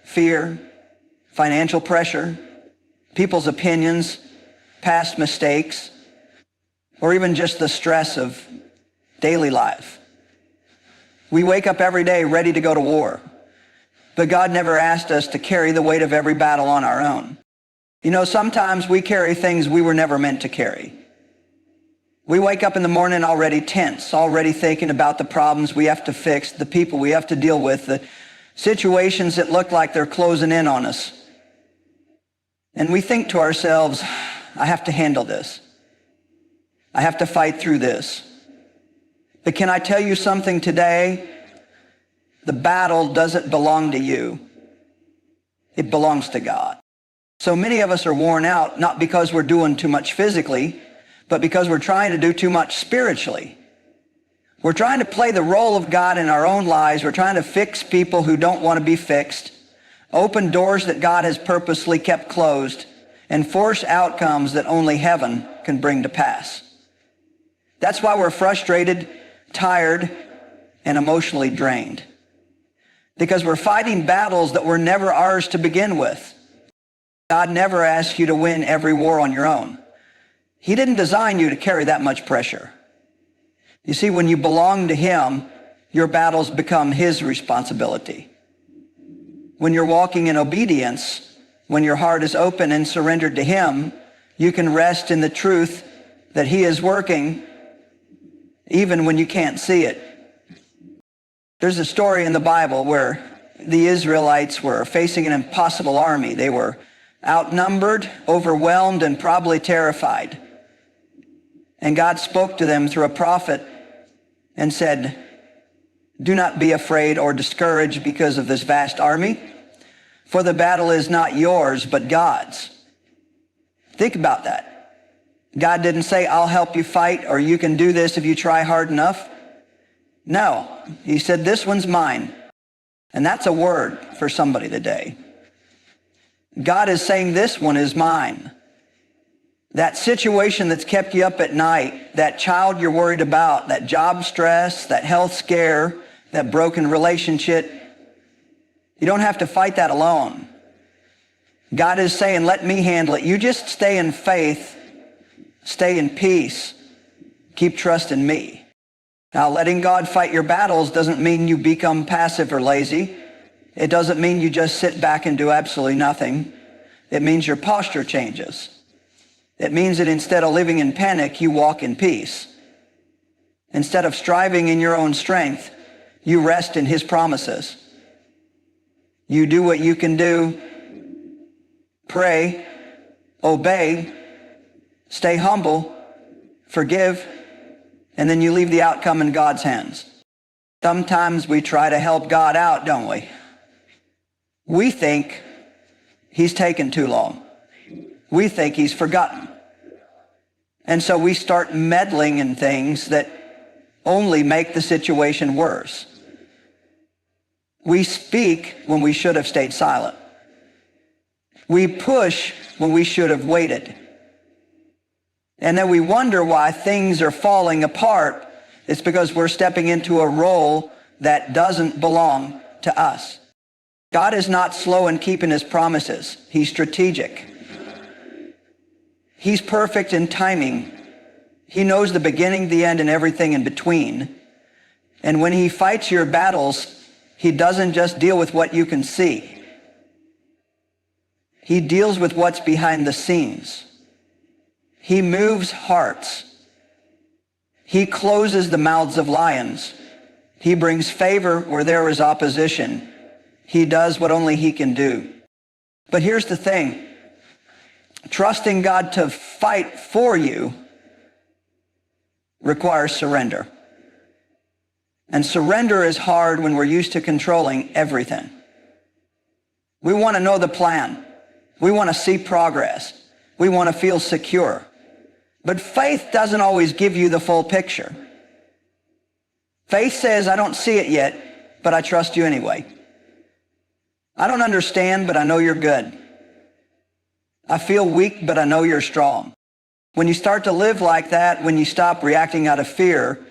fear, financial pressure, people's opinions, past mistakes, or even just the stress of daily life. We wake up every day ready to go to war, but God never asked us to carry the weight of every battle on our own. You know, sometimes we carry things we were never meant to carry. We wake up in the morning already tense, already thinking about the problems we have to fix, the people we have to deal with, the situations that look like they're closing in on us. And we think to ourselves, I have to handle this. I have to fight through this. But can I tell you something today? The battle doesn't belong to you. It belongs to God. So many of us are worn out, not because we're doing too much physically, but because we're trying to do too much spiritually. We're trying to play the role of God in our own lives. We're trying to fix people who don't want to be fixed, open doors that God has purposely kept closed, and force outcomes that only heaven can bring to pass. That's why we're frustrated, tired, and emotionally drained. Because we're fighting battles that were never ours to begin with. God never asked you to win every war on your own. He didn't design you to carry that much pressure. You see, when you belong to him, your battles become his responsibility. When you're walking in obedience, when your heart is open and surrendered to him, you can rest in the truth that he is working even when you can't see it. There's a story in the Bible where the Israelites were facing an impossible army. They were outnumbered, overwhelmed, and probably terrified. And God spoke to them through a prophet and said, do not be afraid or discouraged because of this vast army, for the battle is not yours, but God's. Think about that. God didn't say, I'll help you fight, or you can do this if you try hard enough. No, he said, this one's mine. And that's a word for somebody today. God is saying, this one is mine. That situation that's kept you up at night, that child you're worried about, that job stress, that health scare, that broken relationship, you don't have to fight that alone. God is saying, let me handle it. You just stay in faith, stay in peace, keep trusting me. Now, letting God fight your battles doesn't mean you become passive or lazy. It doesn't mean you just sit back and do absolutely nothing. It means your posture changes. It means that instead of living in panic, you walk in peace. Instead of striving in your own strength, you rest in his promises. You do what you can do, pray, obey, stay humble, forgive, and then you leave the outcome in God's hands. Sometimes we try to help God out, don't we? We think he's taken too long. We think he's forgotten. And so we start meddling in things that only make the situation worse. We speak when we should have stayed silent. We push when we should have waited. And then we wonder why things are falling apart. It's because we're stepping into a role that doesn't belong to us. God is not slow in keeping his promises. He's strategic. He's perfect in timing. He knows the beginning, the end, and everything in between. And when he fights your battles, he doesn't just deal with what you can see. He deals with what's behind the scenes. He moves hearts. He closes the mouths of lions. He brings favor where there is opposition. He does what only he can do. But here's the thing. Trusting God to fight for you requires surrender. And surrender is hard when we're used to controlling everything. We want to know the plan. We want to see progress. We want to feel secure. But faith doesn't always give you the full picture. Faith says, I don't see it yet, but I trust you anyway. I don't understand, but I know you're good. I feel weak, but I know you're strong. When you start to live like that, when you stop reacting out of fear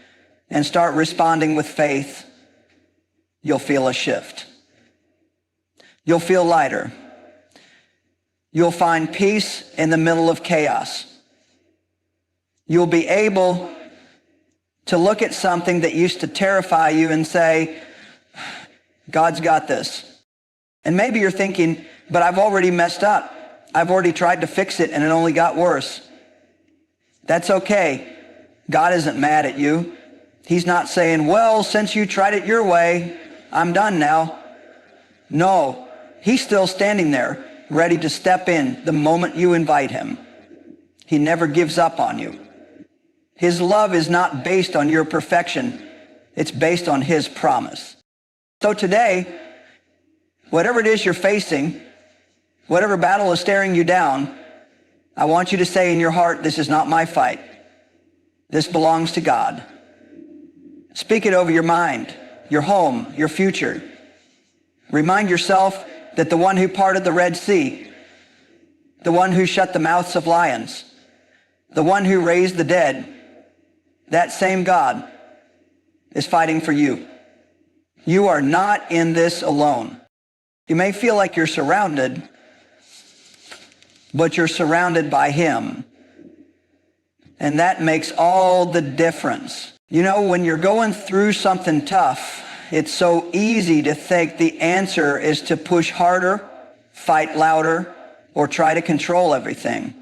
and start responding with faith, you'll feel a shift. You'll feel lighter. You'll find peace in the middle of chaos. You'll be able to look at something that used to terrify you and say, God's got this. And maybe you're thinking, but I've already messed up. I've already tried to fix it and it only got worse. That's okay. God isn't mad at you. He's not saying, well, since you tried it your way, I'm done now. No, he's still standing there, ready to step in the moment you invite him. He never gives up on you. His love is not based on your perfection. It's based on his promise. So today, whatever it is you're facing, whatever battle is staring you down, I want you to say in your heart, this is not my fight. This belongs to God. Speak it over your mind, your home, your future. Remind yourself that the one who parted the Red Sea, the one who shut the mouths of lions, the one who raised the dead, that same God is fighting for you. You are not in this alone. You may feel like you're surrounded, but you're surrounded by him. And that makes all the difference. You know, when you're going through something tough, it's so easy to think the answer is to push harder, fight louder, or try to control everything.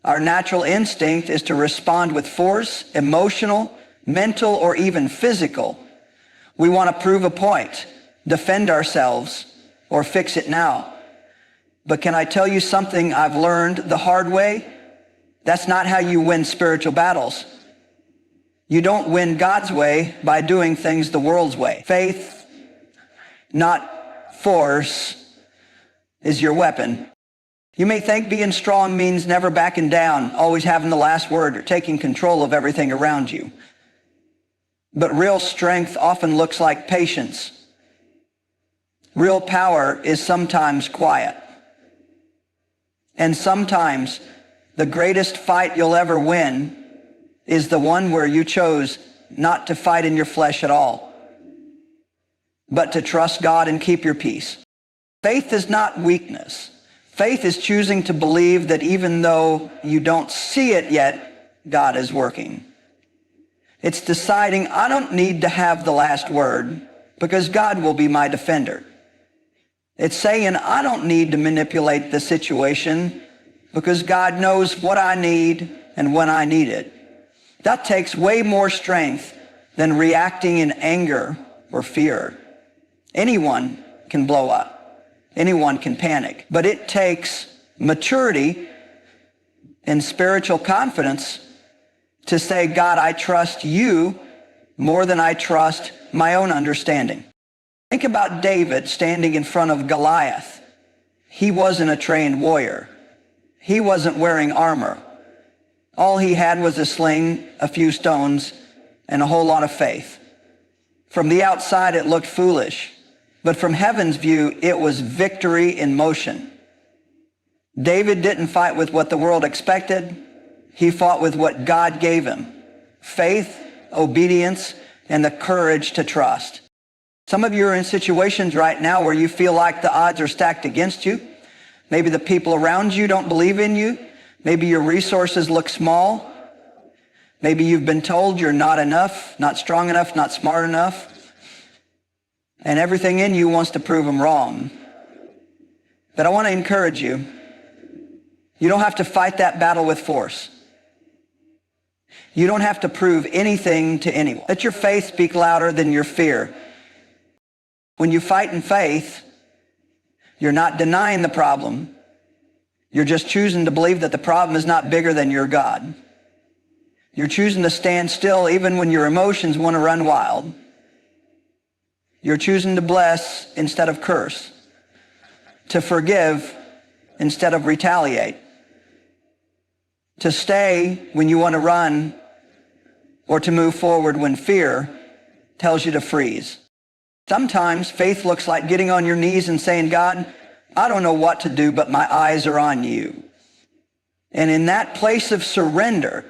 Our natural instinct is to respond with force, emotional, mental, or even physical. We want to prove a point, defend ourselves, or fix it now. But can I tell you something I've learned the hard way? That's not how you win spiritual battles. You don't win God's way by doing things the world's way. Faith, not force, is your weapon. You may think being strong means never backing down, always having the last word, or taking control of everything around you. But real strength often looks like patience. Real power is sometimes quiet. And sometimes the greatest fight you'll ever win is the one where you chose not to fight in your flesh at all, but to trust God and keep your peace. Faith is not weakness. Faith is choosing to believe that even though you don't see it yet, God is working. It's deciding I don't need to have the last word because God will be my defender. It's saying I don't need to manipulate the situation because God knows what I need and when I need it. That takes way more strength than reacting in anger or fear. Anyone can blow up. Anyone can panic. But it takes maturity and spiritual confidence to say, God, I trust you more than I trust my own understanding. Think about David standing in front of Goliath. He wasn't a trained warrior. He wasn't wearing armor. All he had was a sling, a few stones, and a whole lot of faith. From the outside, it looked foolish. But from heaven's view, it was victory in motion. David didn't fight with what the world expected. He fought with what God gave him. Faith, obedience, and the courage to trust. Some of you are in situations right now where you feel like the odds are stacked against you. Maybe the people around you don't believe in you. Maybe your resources look small. Maybe you've been told you're not enough, not strong enough, not smart enough. And everything in you wants to prove them wrong. But I want to encourage you. You don't have to fight that battle with force. You don't have to prove anything to anyone. Let your faith speak louder than your fear. When you fight in faith, you're not denying the problem. You're just choosing to believe that the problem is not bigger than your God. You're choosing to stand still even when your emotions want to run wild. You're choosing to bless instead of curse, to forgive instead of retaliate, to stay when you want to run, or to move forward when fear tells you to freeze. Sometimes faith looks like getting on your knees and saying, God, I don't know what to do, but my eyes are on you. And in that place of surrender,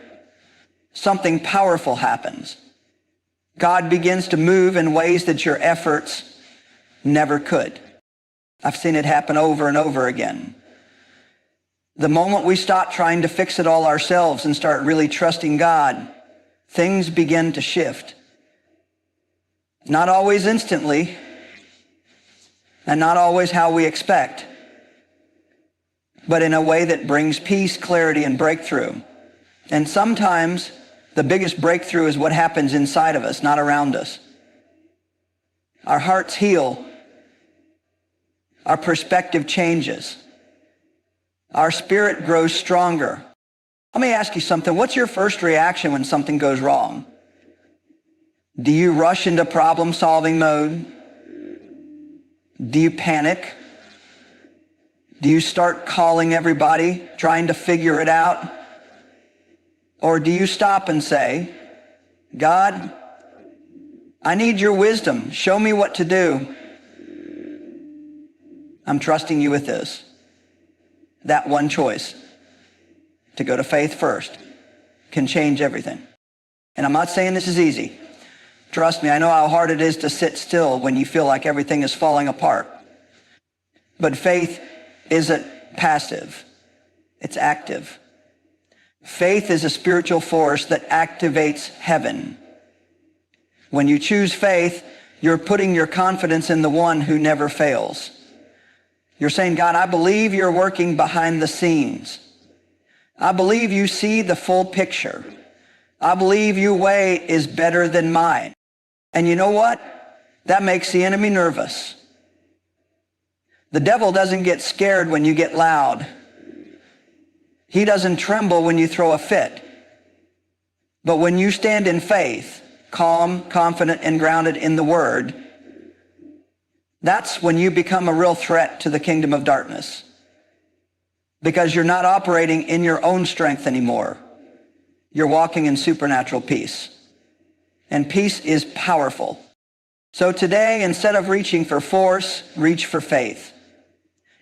something powerful happens. God begins to move in ways that your efforts never could. I've seen it happen over and over again. The moment we stop trying to fix it all ourselves and start really trusting God, things begin to shift. Not always instantly, and not always how we expect, but in a way that brings peace, clarity, and breakthrough. And sometimes the biggest breakthrough is what happens inside of us, not around us. Our hearts heal. Our perspective changes. Our spirit grows stronger. Let me ask you something. What's your first reaction when something goes wrong? Do you rush into problem-solving mode? Do you panic? Do you start calling everybody, trying to figure it out? Or do you stop and say, God, I need your wisdom. Show me what to do. I'm trusting you with this. That one choice, to go to faith first, can change everything. And I'm not saying this is easy. Trust me, I know how hard it is to sit still when you feel like everything is falling apart. But faith isn't passive. It's active. Faith is a spiritual force that activates heaven. When you choose faith, you're putting your confidence in the one who never fails. You're saying, God, I believe you're working behind the scenes. I believe you see the full picture. I believe your way is better than mine. And you know what? That makes the enemy nervous. The devil doesn't get scared when you get loud. He doesn't tremble when you throw a fit. But when you stand in faith, calm, confident, and grounded in the Word, that's when you become a real threat to the kingdom of darkness. Because you're not operating in your own strength anymore. You're walking in supernatural peace. And peace is powerful. So today, instead of reaching for force, reach for faith.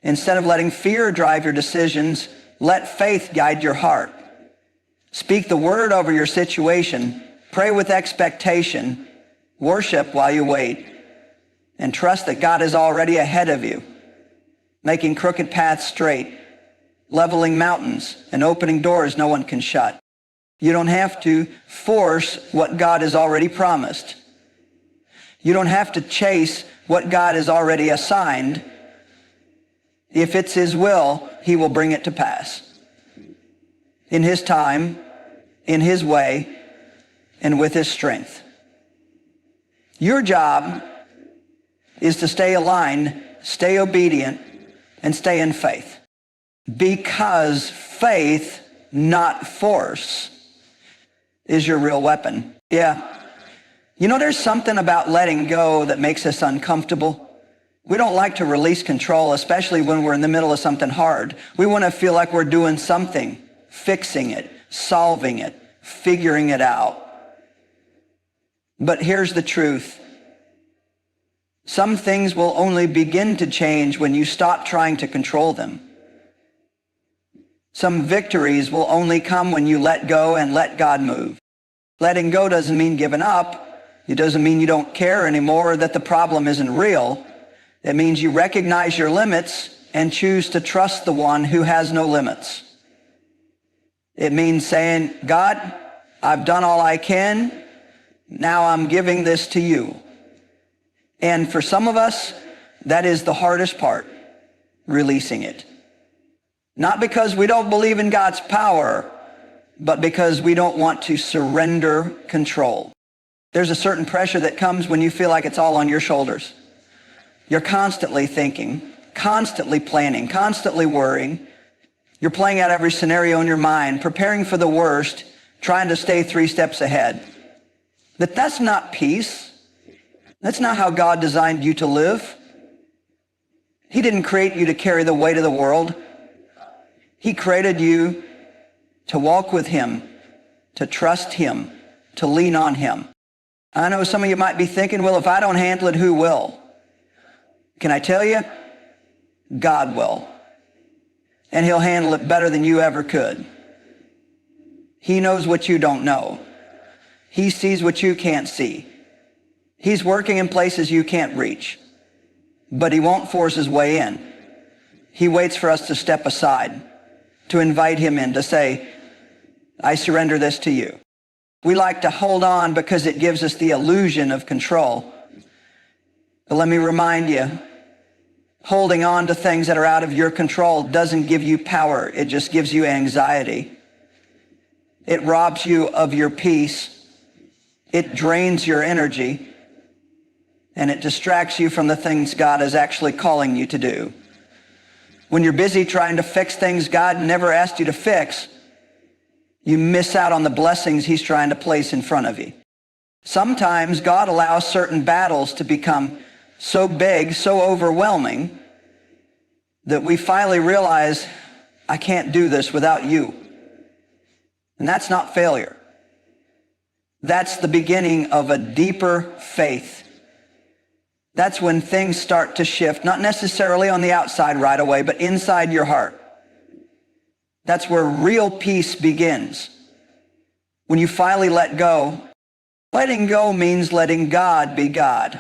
Instead of letting fear drive your decisions, let faith guide your heart. Speak the word over your situation. Pray with expectation. Worship while you wait. And trust that God is already ahead of you, making crooked paths straight, leveling mountains, and opening doors no one can shut. You don't have to force what God has already promised. You don't have to chase what God has already assigned. If it's his will, he will bring it to pass. In his time, in his way, and with his strength. Your job is to stay aligned, stay obedient, and stay in faith. Because faith, not force, is your real weapon. Yeah. You know, there's something about letting go that makes us uncomfortable. We don't like to release control, especially when we're in the middle of something hard. We want to feel like we're doing something, fixing it, solving it, figuring it out. But here's the truth. Some things will only begin to change when you stop trying to control them. Some victories will only come when you let go and let God move. Letting go doesn't mean giving up. It doesn't mean you don't care anymore or that the problem isn't real. It means you recognize your limits and choose to trust the one who has no limits. It means saying, God, I've done all I can. Now I'm giving this to you. And for some of us, that is the hardest part, releasing it. Not because we don't believe in God's power, but because we don't want to surrender control. There's a certain pressure that comes when you feel like it's all on your shoulders. You're constantly thinking, constantly planning, constantly worrying. You're playing out every scenario in your mind, preparing for the worst, trying to stay 3 steps ahead. But that's not peace. That's not how God designed you to live. He didn't create you to carry the weight of the world. He created you to walk with him, to trust him, to lean on him. I know some of you might be thinking, well, if I don't handle it, who will? Can I tell you? God will. And he'll handle it better than you ever could. He knows what you don't know. He sees what you can't see. He's working in places you can't reach. but he won't force his way in. He waits for us to step aside, to invite him in, to say, I surrender this to you. We like to hold on because it gives us the illusion of control. But let me remind you, holding on to things that are out of your control doesn't give you power. It just gives you anxiety. It robs you of your peace. It drains your energy. And it distracts you from the things God is actually calling you to do. When you're busy trying to fix things God never asked you to fix, you miss out on the blessings he's trying to place in front of you. Sometimes God allows certain battles to become so big, so overwhelming, that we finally realize, I can't do this without you. And that's not failure. That's the beginning of a deeper faith. That's when things start to shift, not necessarily on the outside right away, but inside your heart. That's where real peace begins. When you finally let go. Letting go means letting God be God.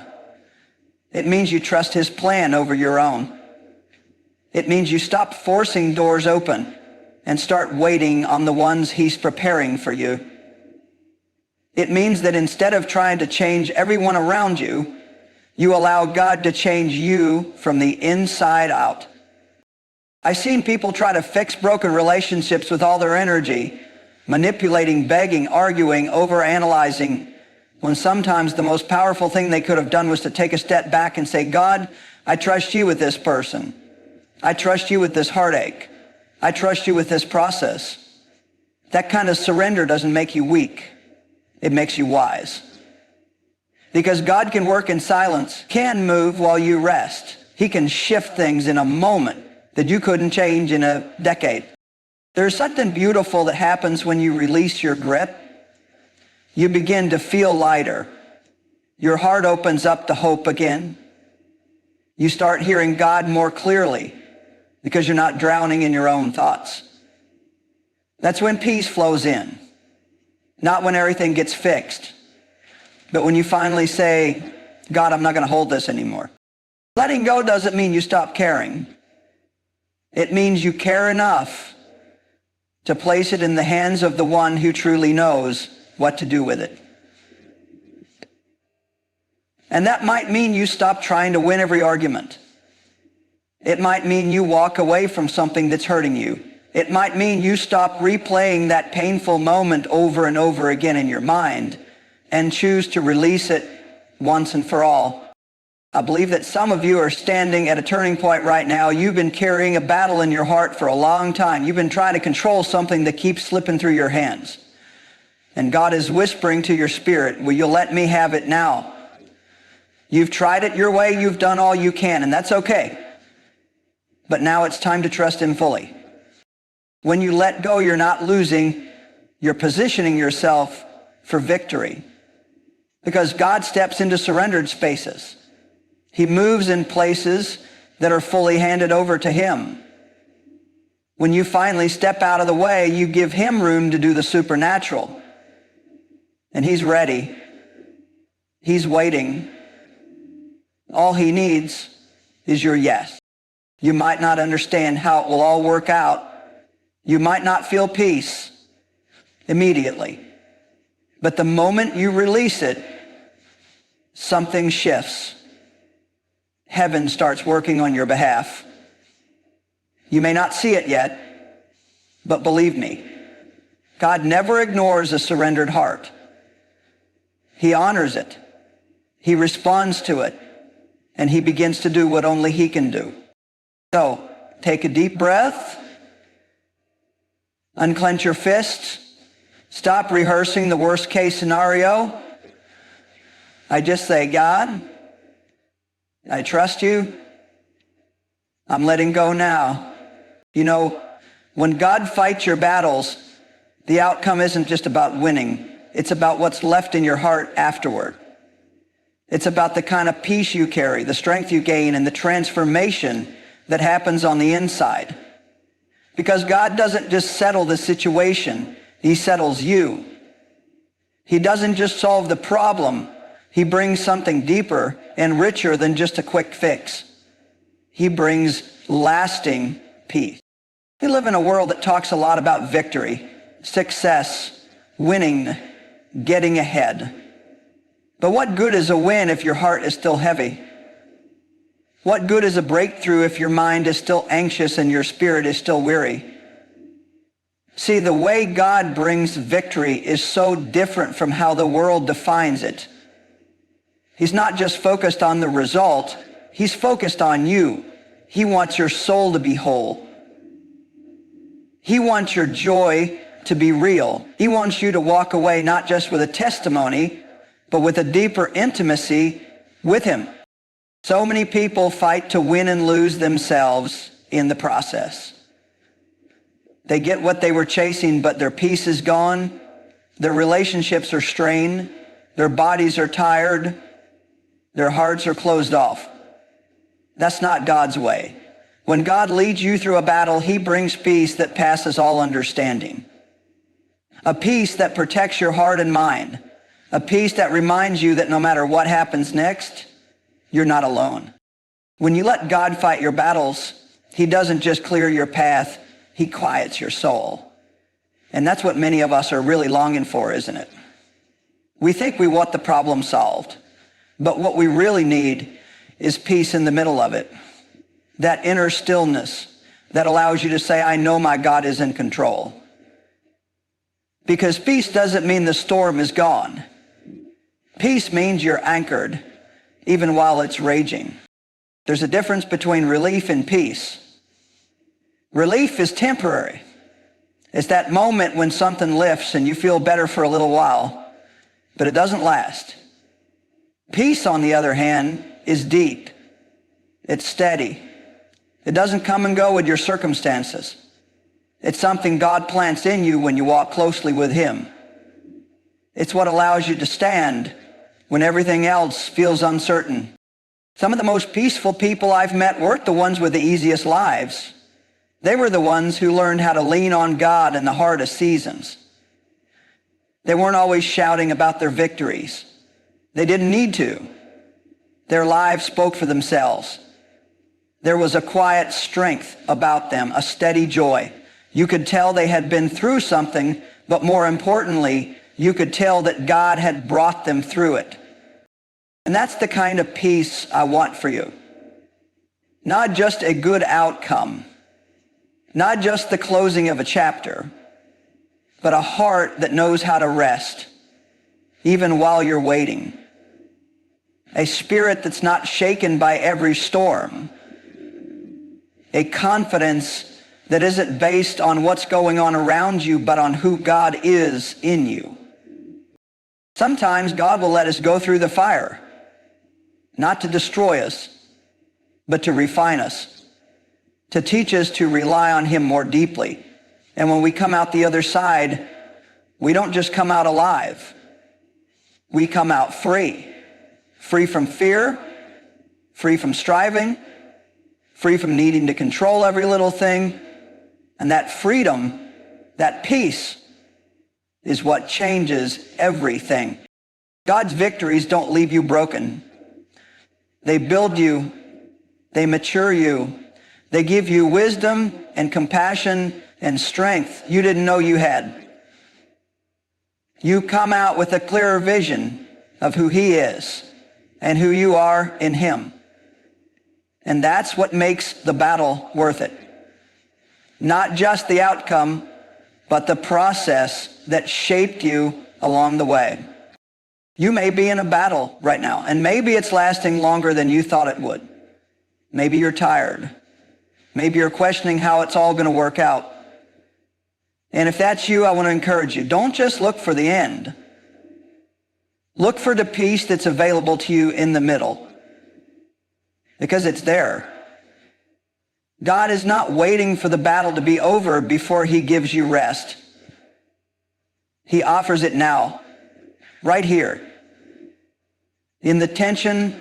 It means you trust his plan over your own. It means you stop forcing doors open and start waiting on the ones he's preparing for you. It means that instead of trying to change everyone around you, you allow God to change you from the inside out. I've seen people try to fix broken relationships with all their energy, manipulating, begging, arguing, overanalyzing, when sometimes the most powerful thing they could have done was to take a step back and say, God, I trust you with this person. I trust you with this heartache. I trust you with this process. That kind of surrender doesn't make you weak. It makes you wise. Because God can work in silence, can move while you rest. He can shift things in a moment that you couldn't change in a decade. There's something beautiful that happens when you release your grip. You begin to feel lighter. Your heart opens up to hope again. You start hearing God more clearly because you're not drowning in your own thoughts. That's when peace flows in. Not when everything gets fixed, but when you finally say, God, I'm not going to hold this anymore. Letting go doesn't mean you stop caring. It means you care enough to place it in the hands of the one who truly knows what to do with it. And that might mean you stop trying to win every argument. It might mean you walk away from something that's hurting you. It might mean you stop replaying that painful moment over and over again in your mind and choose to release it once and for all. I believe that some of you are standing at a turning point right now. You've been carrying a battle in your heart for a long time. You've been trying to control something that keeps slipping through your hands. And God is whispering to your spirit, will you let me have it now? You've tried it your way. You've done all you can, and that's okay. But now it's time to trust him fully. When you let go, you're not losing. You're positioning yourself for victory. Because God steps into surrendered spaces. He moves in places that are fully handed over to him. When you finally step out of the way, you give him room to do the supernatural. And he's ready. He's waiting. All he needs is your yes. You might not understand how it will all work out. You might not feel peace immediately. But the moment you release it, something shifts. Heaven starts working on your behalf. You may not see it yet, but believe me, God never ignores a surrendered heart. He honors it. He responds to it, and he begins to do what only he can do. So, take a deep breath, unclench your fists, stop rehearsing the worst case scenario. I just say, God, I trust you. I'm letting go now. You know, when God fights your battles, the outcome isn't just about winning. It's about what's left in your heart afterward. It's about the kind of peace you carry, the strength you gain, and the transformation that happens on the inside. Because God doesn't just settle the situation, he settles you. He doesn't just solve the problem, he brings something deeper and richer than just a quick fix. He brings lasting peace. We live in a world that talks a lot about victory, success, winning, getting ahead. But what good is a win if your heart is still heavy? What good is a breakthrough if your mind is still anxious and your spirit is still weary? See, the way God brings victory is so different from how the world defines it. He's not just focused on the result, he's focused on you. He wants your soul to be whole. He wants your joy to be real. He wants you to walk away not just with a testimony, but with a deeper intimacy with him. So many people fight to win and lose themselves in the process. They get what they were chasing, but their peace is gone. Their relationships are strained. Their bodies are tired. Their hearts are closed off. That's not God's way. When God leads you through a battle, he brings peace that passes all understanding. A peace that protects your heart and mind. A peace that reminds you that no matter what happens next, you're not alone. When you let God fight your battles, he doesn't just clear your path, he quiets your soul. And that's what many of us are really longing for, isn't it? We think we want the problem solved, but what we really need is peace in the middle of it. That inner stillness that allows you to say, I know my God is in control. Because peace doesn't mean the storm is gone. Peace means you're anchored, even while it's raging. There's a difference between relief and peace. Relief is temporary. It's that moment when something lifts and you feel better for a little while, but it doesn't last. Peace, on the other hand, is deep. It's steady. It doesn't come and go with your circumstances. It's something God plants in you when you walk closely with him. It's what allows you to stand when everything else feels uncertain. Some of the most peaceful people I've met weren't the ones with the easiest lives. They were the ones who learned how to lean on God in the hardest seasons. They weren't always shouting about their victories. They didn't need to. Their lives spoke for themselves. There was a quiet strength about them, a steady joy. You could tell they had been through something, but more importantly, you could tell that God had brought them through it. And that's the kind of peace I want for you. Not just a good outcome, not just the closing of a chapter, but a heart that knows how to rest, even while you're waiting. A spirit that's not shaken by every storm. A confidence that isn't based on what's going on around you, but on who God is in you. Sometimes God will let us go through the fire, not to destroy us, but to refine us, to teach us to rely on him more deeply. And when we come out the other side, we don't just come out alive. We come out free. Free from fear, free from striving, free from needing to control every little thing. And that freedom, that peace, is what changes everything. God's victories don't leave you broken. They build you. They mature you. They give you wisdom and compassion and strength you didn't know you had. You come out with a clearer vision of who he is and who you are in him. And that's what makes the battle worth it. Not just the outcome, but the process that shaped you along the way. You may be in a battle right now, and maybe it's lasting longer than you thought it would. Maybe you're tired. Maybe you're questioning how it's all going to work out. And if that's you, I want to encourage you. Don't just look for the end. Look for the peace that's available to you in the middle, because it's there. God is not waiting for the battle to be over before he gives you rest. He offers it now, right here, in the tension,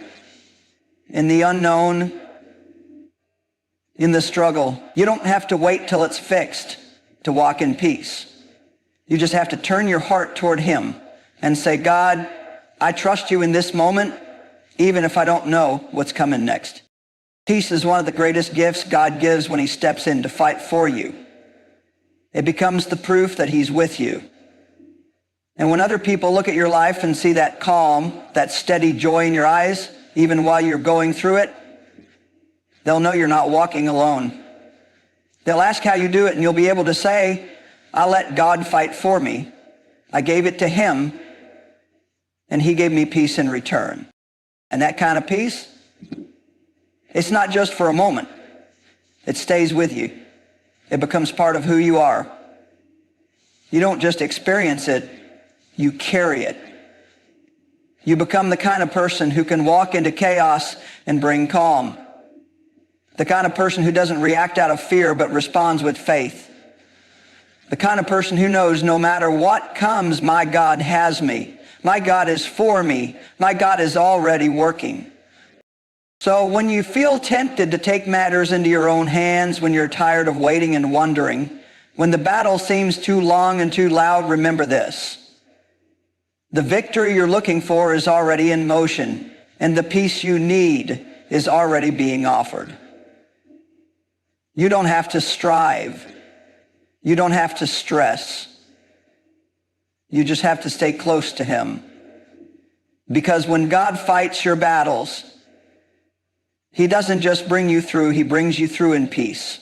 in the unknown, in the struggle. You don't have to wait till it's fixed to walk in peace. You just have to turn your heart toward him and say, God, I trust you in this moment, even if I don't know what's coming next. Peace is one of the greatest gifts God gives when he steps in to fight for you. It becomes the proof that he's with you. And when other people look at your life and see that calm, that steady joy in your eyes, even while you're going through it, they'll know you're not walking alone. They'll ask how you do it, and you'll be able to say, I let God fight for me. I gave it to him, and he gave me peace in return. And that kind of peace, it's not just for a moment. It stays with you. It becomes part of who you are. You don't just experience it, you carry it. You become the kind of person who can walk into chaos and bring calm. The kind of person who doesn't react out of fear but responds with faith. The kind of person who knows no matter what comes, my God has me. My God is for me. My God is already working. So when you feel tempted to take matters into your own hands, when you're tired of waiting and wondering, when the battle seems too long and too loud, remember this. The victory you're looking for is already in motion, and the peace you need is already being offered. You don't have to strive. You don't have to stress. You just have to stay close to him. Because when God fights your battles, he doesn't just bring you through, he brings you through in peace.